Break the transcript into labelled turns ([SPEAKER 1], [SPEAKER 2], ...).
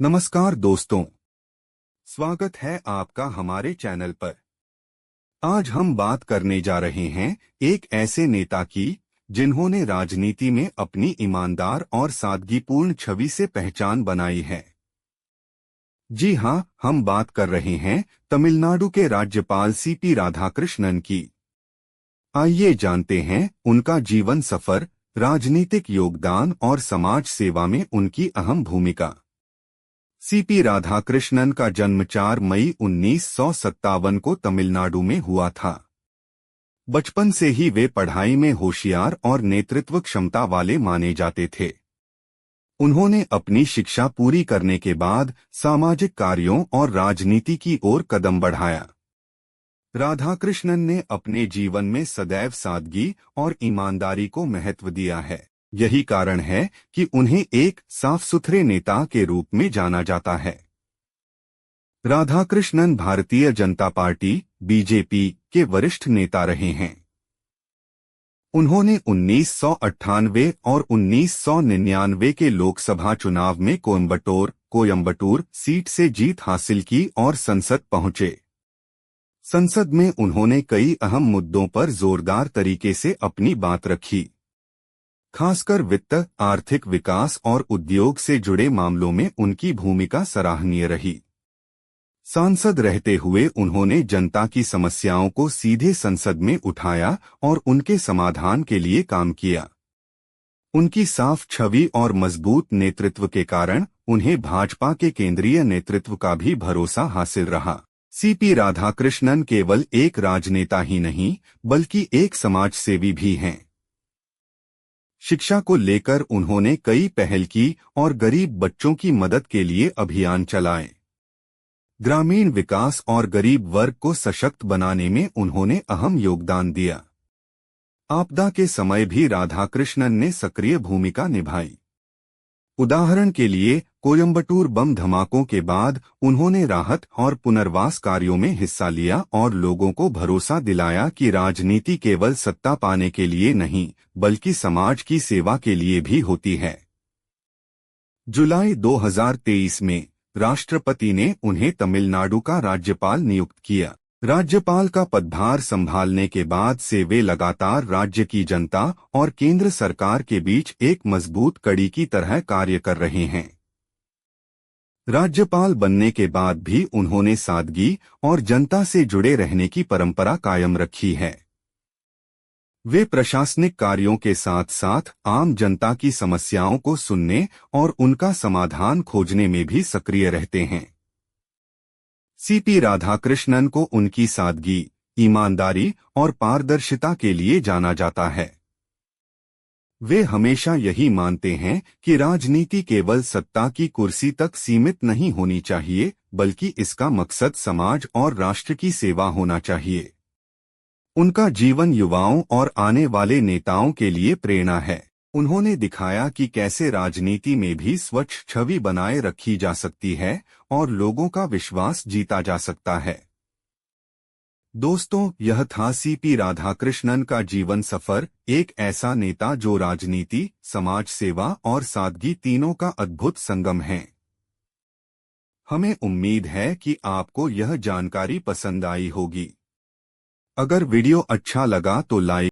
[SPEAKER 1] नमस्कार दोस्तों, स्वागत है आपका हमारे चैनल पर। आज हम बात करने जा रहे हैं एक ऐसे नेता की जिन्होंने राजनीति में अपनी ईमानदार और सादगीपूर्ण छवि से पहचान बनाई है। जी हां, हम बात कर रहे हैं तमिलनाडु के राज्यपाल सीपी राधाकृष्णन की। आइए जानते हैं उनका जीवन सफर, राजनीतिक योगदान और समाज सेवा में उनकी अहम भूमिका। सीपी राधाकृष्णन का जन्म 4 मई 1957 को तमिलनाडु में हुआ था। बचपन से ही वे पढ़ाई में होशियार और नेतृत्व क्षमता वाले माने जाते थे। उन्होंने अपनी शिक्षा पूरी करने के बाद सामाजिक कार्यों और राजनीति की ओर कदम बढ़ाया। राधाकृष्णन ने अपने जीवन में सदैव सादगी और ईमानदारी को महत्व दिया है। यही कारण है कि उन्हें एक साफ सुथरे नेता के रूप में जाना जाता है। राधाकृष्णन भारतीय जनता पार्टी बीजेपी के वरिष्ठ नेता रहे हैं। उन्होंने 1998 और 1999 के लोकसभा चुनाव में कोयंबटूर सीट से जीत हासिल की और संसद पहुंचे। संसद में उन्होंने कई अहम मुद्दों पर जोरदार तरीके से अपनी बात रखी। खासकर वित्त, आर्थिक विकास और उद्योग से जुड़े मामलों में उनकी भूमिका सराहनीय रही। सांसद रहते हुए उन्होंने जनता की समस्याओं को सीधे संसद में उठाया और उनके समाधान के लिए काम किया। उनकी साफ छवि और मजबूत नेतृत्व के कारण उन्हें भाजपा के केंद्रीय नेतृत्व का भी भरोसा हासिल रहा। सीपी राधाकृष्णन केवल एक राजनेता ही नहीं, बल्कि एक समाजसेवी भी हैं। शिक्षा को लेकर उन्होंने कई पहल की और गरीब बच्चों की मदद के लिए अभियान चलाए। ग्रामीण विकास और गरीब वर्ग को सशक्त बनाने में उन्होंने अहम योगदान दिया। आपदा के समय भी राधाकृष्णन ने सक्रिय भूमिका निभाई। उदाहरण के लिए कोयंबटूर बम धमाकों के बाद उन्होंने राहत और पुनर्वास कार्यों में हिस्सा लिया और लोगों को भरोसा दिलाया कि राजनीति केवल सत्ता पाने के लिए नहीं, बल्कि समाज की सेवा के लिए भी होती है। जुलाई 2023 में राष्ट्रपति ने उन्हें तमिलनाडु का राज्यपाल नियुक्त किया। राज्यपाल का पदभार संभालने के बाद से वे लगातार राज्य की जनता और केंद्र सरकार के बीच एक मजबूत कड़ी की तरह कार्य कर रहे हैं। राज्यपाल बनने के बाद भी उन्होंने सादगी और जनता से जुड़े रहने की परंपरा कायम रखी है। वे प्रशासनिक कार्यों के साथ साथ आम जनता की समस्याओं को सुनने और उनका समाधान खोजने में भी सक्रिय रहते हैं। सीपी राधाकृष्णन को उनकी सादगी, ईमानदारी और पारदर्शिता के लिए जाना जाता है। वे हमेशा यही मानते हैं कि राजनीति केवल सत्ता की कुर्सी तक सीमित नहीं होनी चाहिए, बल्कि इसका मकसद समाज और राष्ट्र की सेवा होना चाहिए। उनका जीवन युवाओं और आने वाले नेताओं के लिए प्रेरणा है। उन्होंने दिखाया कि कैसे राजनीति में भी स्वच्छ छवि बनाए रखी जा सकती है और लोगों का विश्वास जीता जा सकता है। दोस्तों, यह था सीपी राधाकृष्णन का जीवन सफर, एक ऐसा नेता जो राजनीति, समाज सेवा और सादगी तीनों का अद्भुत संगम है। हमें उम्मीद है कि आपको यह जानकारी पसंद आई होगी। अगर वीडियो अच्छा लगा तो लाइक